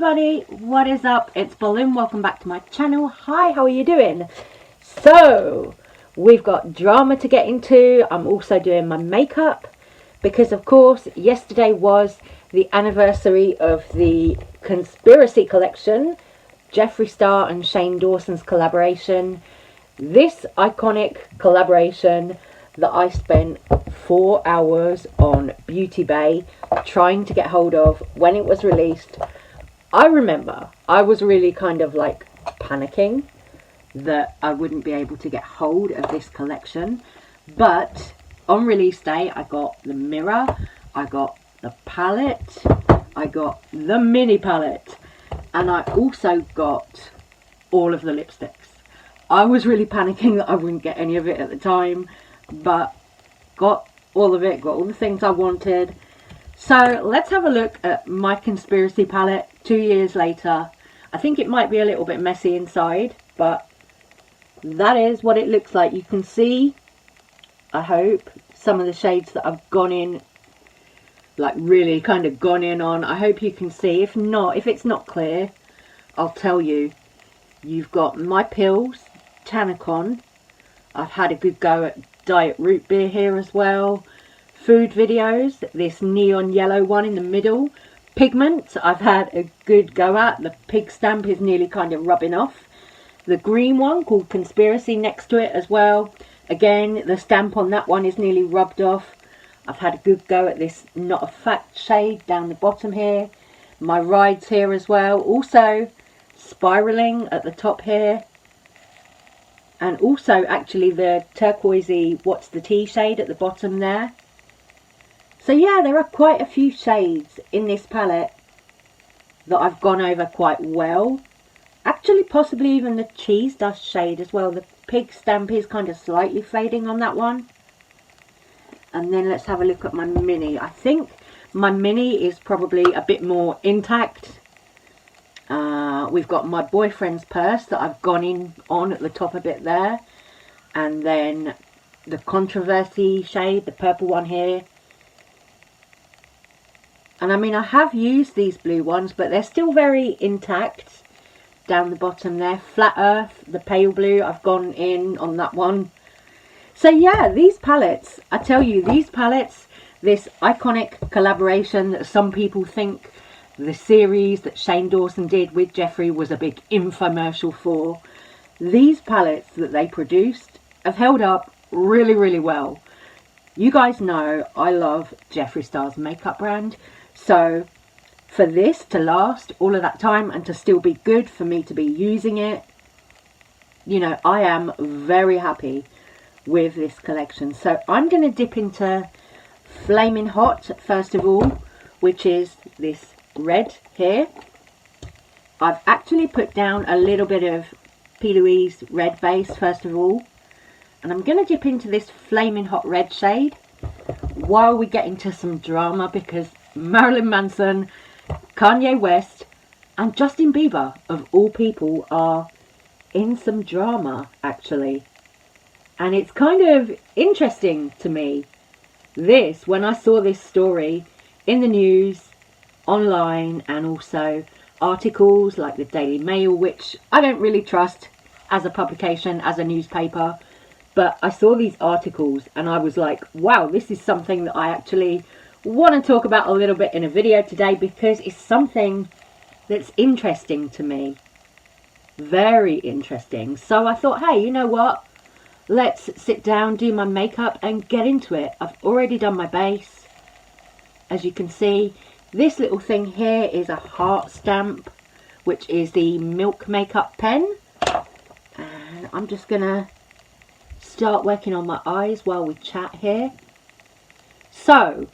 everybody, what is up? It's Balloon. Welcome back to my channel. Hi, how are you doing? So we've got drama to get into. I'm also doing my makeup because of course yesterday was the anniversary of the Conspiracy collection, Jeffree Star and Shane Dawson's collaboration. This iconic collaboration that I spent 4 hours on Beauty Bay trying to get hold of when it was released. I remember I was really kind of like panicking that I wouldn't be able to get hold of this collection, but on release day I got the mirror, I got the palette, I got the mini palette, and I also got all of the lipsticks. I was really panicking that I wouldn't get any of it at the time, but got all of it, got all the things I wanted. So let's have a look at my Conspiracy palette 2 years later. I think it might be a little bit messy inside, but that is what it looks like. You can see, I hope, some of the shades that I've gone in, like really kind of gone in on. I hope you can see. If not, if it's not clear, I'll tell you. You've got my pills, Tanacon. I've had a good go at Diet Root Beer here as well. Food videos, this neon yellow one in the middle. Pigment, I've had a good go at. The pig stamp is nearly kind of rubbing off. The green one called Conspiracy next to it as well. Again, the stamp on that one is nearly rubbed off. I've had a good go at this Not a Fact shade down the bottom here. My rides here as well. Also spiraling at the top here. And also actually the turquoisey What's the Tea shade at the bottom there. So yeah, there are quite a few shades in this palette that I've gone over quite well. Actually, possibly even the cheese dust shade as well. The pig stamp is kind of slightly fading on that one. And then let's have a look at my mini. I think my mini is probably a bit more intact. We've got my boyfriend's purse that I've gone in on at the top a bit there. And then the Controversy shade, the purple one here. And I mean, I have used these blue ones, but they're still very intact down the bottom there. Flat Earth, the pale blue, I've gone in on that one. So yeah, these palettes, I tell you, these palettes, this iconic collaboration that some people think the series that Shane Dawson did with Jeffree was a big infomercial for. These palettes that they produced have held up really, really well. You guys know I love Jeffree Star's makeup brand. So for this to last all of that time and to still be good for me to be using it, you know, I am very happy with this collection. So I'm going to dip into Flaming Hot first of all, which is this red here. I've actually put down a little bit of P. Louise red base first of all, and I'm going to dip into this Flaming Hot red shade while we get into some drama, because Marilyn Manson, Kanye West and Justin Bieber of all people are in some drama actually, and it's kind of interesting to me. This, when I saw this story in the news, online, and also articles like the Daily Mail, which I don't really trust as a publication, as a newspaper, but I saw these articles and I was like, wow, this is something that I actually want to talk about a little bit in a video today, because it's something that's interesting to me, very interesting. So I thought, hey, you know what, let's sit down, do my makeup and get into it. I've already done my base. As you can see, this little thing here is a heart stamp, which is the Milk makeup pen, and I'm just gonna start working on my eyes while we chat here. So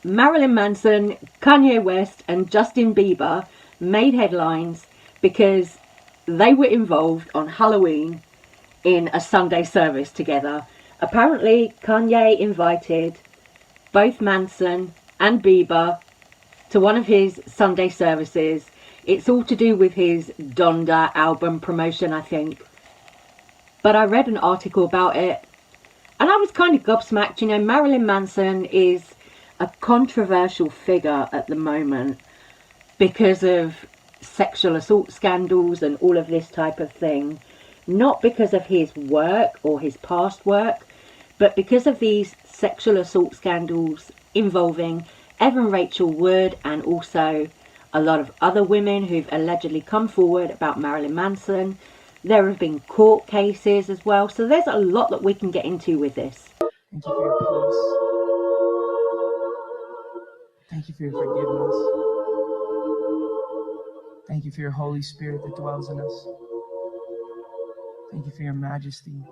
Marilyn Manson, Kanye West and Justin Bieber made headlines because they were involved on Halloween in a Sunday service together. Apparently Kanye invited both Manson and Bieber to one of his Sunday services. It's all to do with his Donda album promotion, I think. But I read an article about it and I was kind of gobsmacked. You know, Marilyn Manson is a controversial figure at the moment because of sexual assault scandals and all of this type of thing. Not because of his work or his past work, but because of these sexual assault scandals involving Evan Rachel Wood and also a lot of other women who've allegedly come forward about Marilyn Manson. There have been court cases as well, so there's a lot that we can get into with this. Thank you for your peace. Thank you for your forgiveness. Thank you for your Holy Spirit that dwells in us. Thank you for your majesty.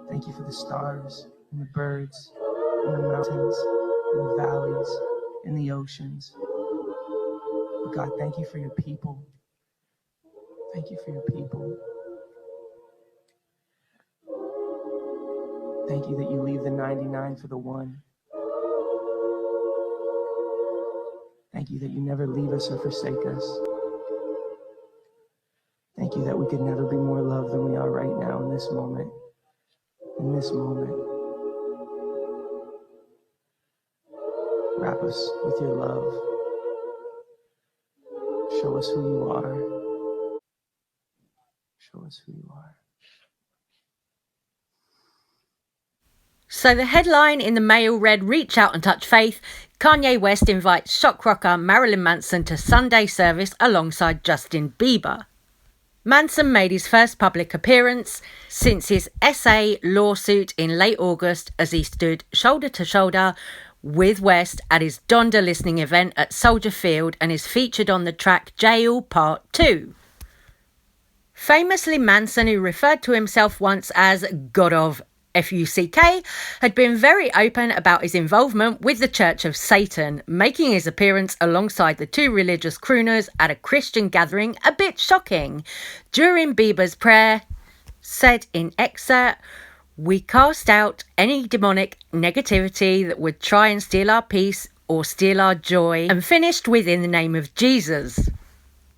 Thank you for the stars and the birds and the mountains and the valleys and the oceans. But God, thank you for your people. Thank you for your people. Thank you that you leave the 99 for the one. Thank you that you never leave us or forsake us. Thank you that we could never be more loved than we are right now in this moment. In this moment. Wrap us with your love. Show us who you are. Show us who you are. So the headline in the Mail read, "Reach out and touch faith. Kanye West invites shock rocker Marilyn Manson to Sunday service alongside Justin Bieber." Manson made his first public appearance since his SA lawsuit in late August as he stood shoulder to shoulder with West at his Donda listening event at Soldier Field and is featured on the track Jail Part 2. Famously, Manson, who referred to himself once as God of FUCK, had been very open about his involvement with the Church of Satan, making his appearance alongside the two religious crooners at a Christian gathering a bit shocking. During Bieber's prayer, said in excerpt, "We cast out any demonic negativity that would try and steal our peace or steal our joy," and finished with "in the name of Jesus."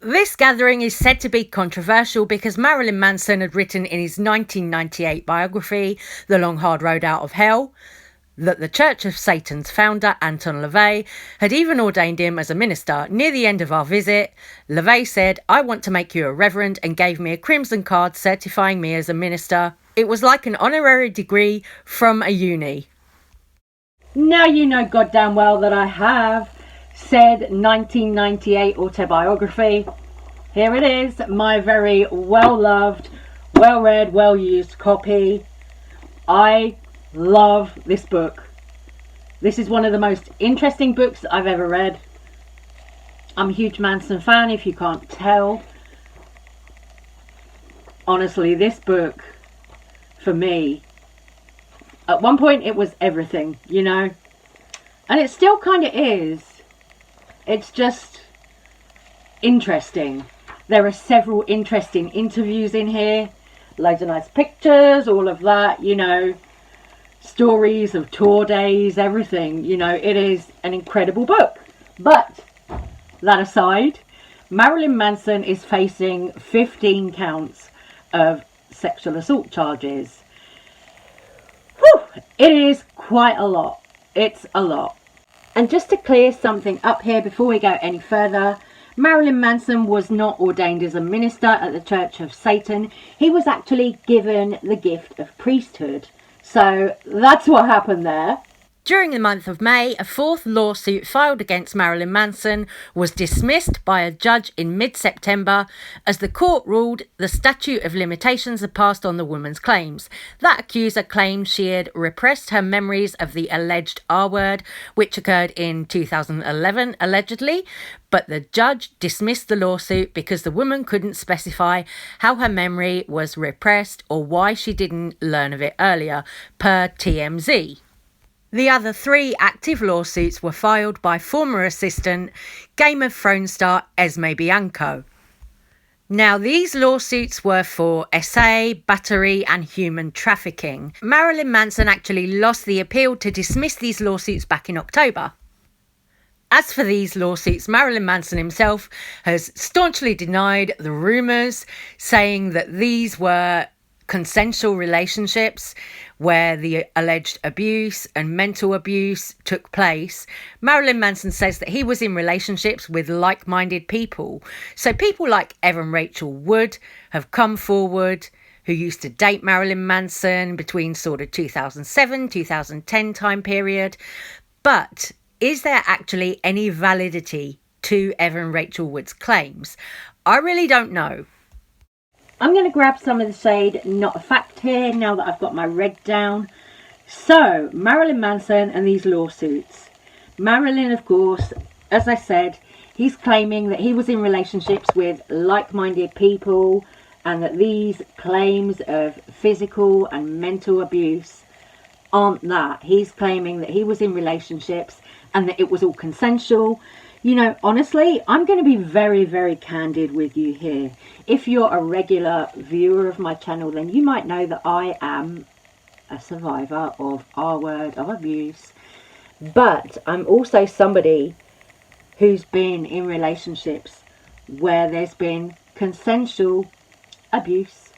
This gathering is said to be controversial because Marilyn Manson had written in his 1998 biography, The Long Hard Road Out of Hell, that the Church of Satan's founder, Anton LaVey, had even ordained him as a minister. Near the end of our visit, LaVey said, "I want to make you a reverend," and gave me a crimson card certifying me as a minister. It was like an honorary degree from a uni. Now you know goddamn well that I have said 1998 autobiography. Here it is, my very well-loved, well-read, well-used copy. I love this book. This is one of the most interesting books I've ever read. I'm a huge Manson fan, if you can't tell. Honestly, this book, for me, at one point it was everything, you know? And it still kind of is. It's just interesting. There are several interesting interviews in here. Loads of nice pictures, all of that, you know. Stories of tour days, everything. You know, it is an incredible book. But, that aside, Marilyn Manson is facing 15 counts of sexual assault charges. Whew, it is quite a lot. It's a lot. And just to clear something up here before we go any further, Marilyn Manson was not ordained as a minister at the Church of Satan. He was actually given the gift of priesthood. So that's what happened there. During the month of May, a fourth lawsuit filed against Marilyn Manson was dismissed by a judge in mid-September as the court ruled the statute of limitations had passed on the woman's claims. That accuser claimed she had repressed her memories of the alleged R-word, which occurred in 2011, allegedly, but the judge dismissed the lawsuit because the woman couldn't specify how her memory was repressed or why she didn't learn of it earlier, per TMZ. The other three active lawsuits were filed by former assistant Game of Thrones star Esme Bianco. Now, these lawsuits were for SA, battery and human trafficking. Marilyn Manson actually lost the appeal to dismiss these lawsuits back in October. As for these lawsuits, Marilyn Manson himself has staunchly denied the rumours, saying that these were consensual relationships where the alleged abuse and mental abuse took place, Marilyn Manson says that he was in relationships with like-minded people. So people like Evan Rachel Wood have come forward, who used to date Marilyn Manson between sort of 2007, 2010 time period. But is there actually any validity to Evan Rachel Wood's claims? I really don't know. I'm going to grab some of the shade, not a fact here, now that I've got my red down. So, Marilyn Manson and these lawsuits. Marilyn, of course, as I said, he's claiming that he was in relationships with like-minded people and that these claims of physical and mental abuse aren't that. He's claiming that he was in relationships and that it was all consensual. You know, honestly, I'm going to be very, very candid with you here. If you're a regular viewer of my channel, then you might know that I am a survivor of R-word, of abuse. But I'm also somebody who's been in relationships where there's been consensual abuse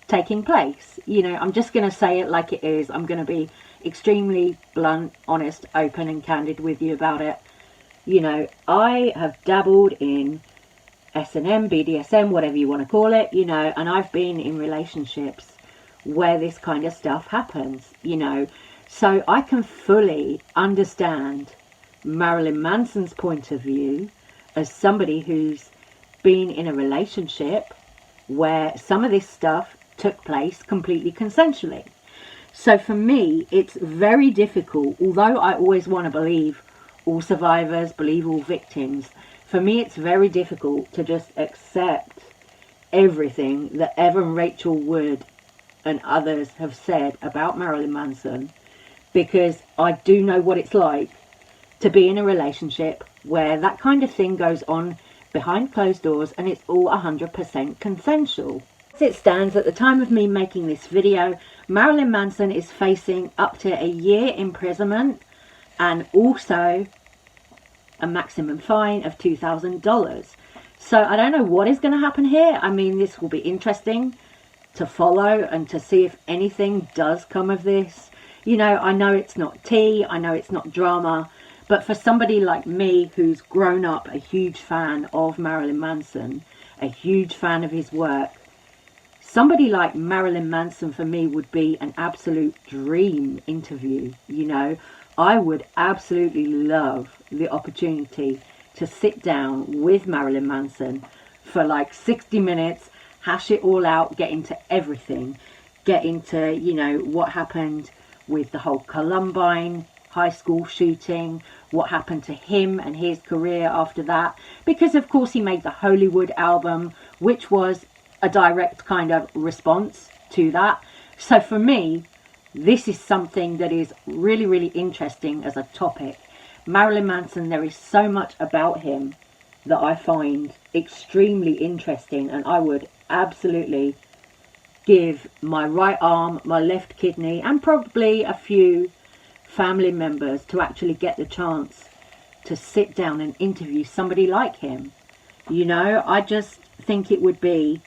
taking place. You know, I'm just going to say it like it is. I'm going to be extremely blunt, honest, open and candid with you about it. You know, I have dabbled in S&M, BDSM, whatever you want to call it, you know, and I've been in relationships where this kind of stuff happens, you know. So I can fully understand Marilyn Manson's point of view as somebody who's been in a relationship where some of this stuff took place completely consensually. So for me, it's very difficult, although I always want to believe all survivors, believe all victims. For me, it's very difficult to just accept everything that Evan Rachel Wood and others have said about Marilyn Manson, because I do know what it's like to be in a relationship where that kind of thing goes on behind closed doors and it's all 100% consensual. As it stands, at the time of me making this video, Marilyn Manson is facing up to a year imprisonment and also a maximum fine of $2,000. So I don't know what is going to happen here. I mean, this will be interesting to follow and to see if anything does come of this. You know it's not tea, I know it's not drama, but for somebody like me who's grown up a huge fan of Marilyn Manson, a huge fan of his work, somebody like Marilyn Manson for me would be an absolute dream interview, you know. I would absolutely love the opportunity to sit down with Marilyn Manson for like 60 minutes, hash it all out, get into everything, get into, you know, what happened with the whole Columbine high school shooting, what happened to him and his career after that, because of course he made the Hollywood album, which was a direct kind of response to that. So for me, this is something that is really, really interesting as a topic. Marilyn Manson, there is so much about him that I find extremely interesting, and I would absolutely give my right arm, my left kidney, and probably a few family members to actually get the chance to sit down and interview somebody like him. You know, I just think it would be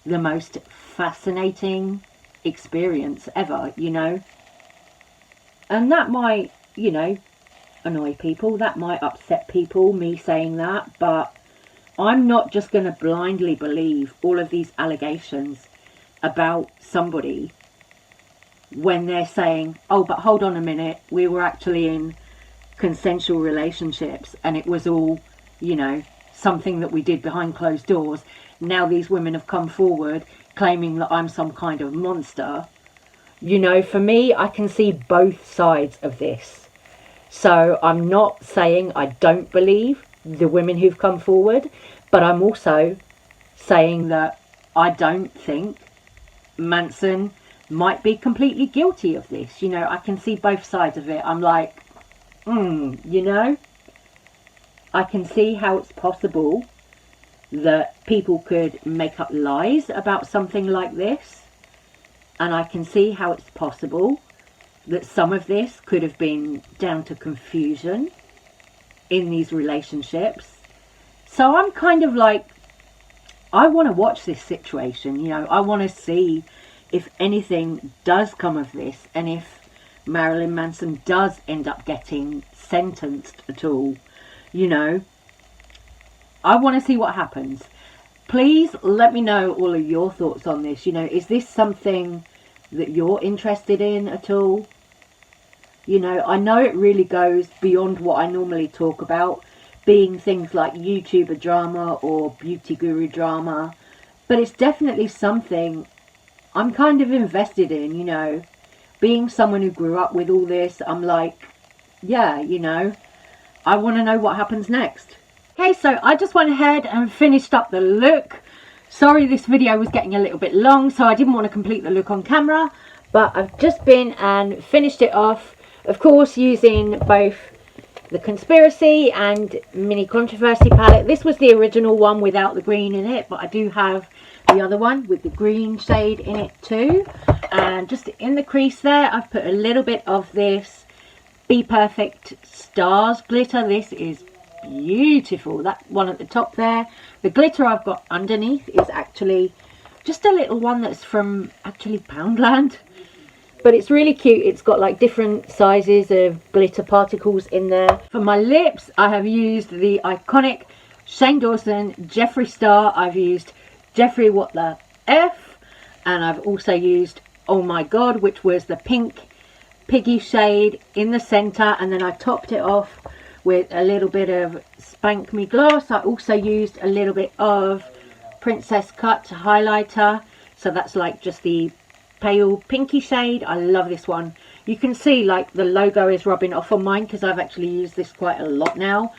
the most fascinating experience ever, you know. And that might, you know, annoy people, that might upset people, me saying that, but I'm not just going to blindly believe all of these allegations about somebody when they're saying, oh, but hold on a minute, we were actually in consensual relationships and it was all, you know, something that we did behind closed doors. Now these women have come forward claiming that I'm some kind of monster. You know, for me, I can see both sides of this. So I'm not saying I don't believe the women who've come forward, but I'm also saying that I don't think Manson might be completely guilty of this. You know, I can see both sides of it. I'm like, you know, I can see how it's possible that people could make up lies about something like this, and I can see how it's possible that some of this could have been down to confusion in these relationships. So I'm kind of like, I want to watch this situation, you know, I want to see if anything does come of this, and if Marilyn Manson does end up getting sentenced at all, you know, I want to see what happens. Please let me know all of your thoughts on this. You know, is this something that you're interested in at all? You know, I know it really goes beyond what I normally talk about, being things like YouTuber drama or beauty guru drama, but it's definitely something I'm kind of invested in, you know. Being someone who grew up with all this, I'm like, yeah, you know, I want to know what happens next. Okay, so I just went ahead and finished up the look. Sorry this video was getting a little bit long, so I didn't want to complete the look on camera, but I've just been and finished it off, of course, using both the Conspiracy and Mini Controversy palette. This was the original one without the green in it, but I do have the other one with the green shade in it too. And just in the crease there, I've put a little bit of this Be Perfect Stars glitter. This is beautiful. That one at the top there. The glitter I've got underneath is actually just a little one that's from actually Poundland. But it's really cute. It's got like different sizes of glitter particles in there. For my lips, I have used the iconic Shane Dawson Jeffree Star. I've used Jeffree What the F. And I've also used Oh My God, which was the pink piggy shade in the center. And then I topped it off with a little bit of Spank Me Gloss. I also used a little bit of Princess Cut highlighter. So that's like just the pale pinky shade. I love this one. You can see like the logo is rubbing off on mine because I've actually used this quite a lot now.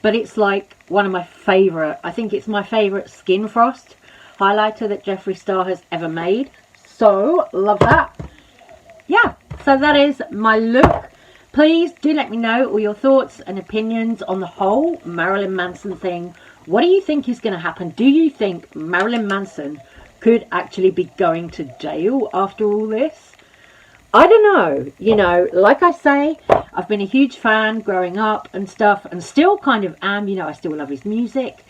But it's like one of my favourite, I think it's my favourite Skin Frost highlighter that Jeffree Star has ever made. So, love that. Yeah, so that is my look. Please do let me know all your thoughts and opinions on the whole Marilyn Manson thing. What do you think is going to happen? Do you think Marilyn Manson could actually be going to jail after all this? I don't know. You know, like I say, I've been a huge fan growing up and stuff, and still kind of am. You know, I still love his music.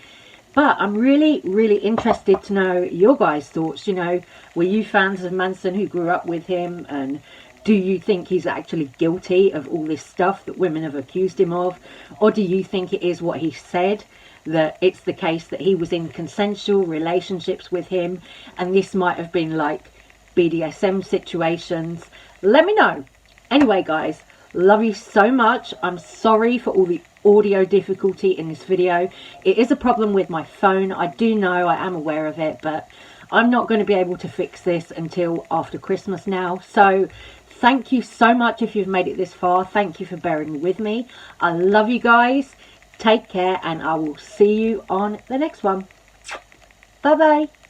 But I'm really, really interested to know your guys' thoughts. You know, were you fans of Manson who grew up with him? And do you think he's actually guilty of all this stuff that women have accused him of? Or do you think it is what he said, that it's the case that he was in consensual relationships with him and this might have been like BDSM situations? Let me know. Anyway, guys, love you so much. I'm sorry for all the audio difficulty in this video. It is a problem with my phone. I do know, I am aware of it, but I'm not going to be able to fix this until after Christmas now. So thank you so much if you've made it this far. Thank you for bearing with me. I love you guys. Take care, and I will see you on the next one. Bye bye.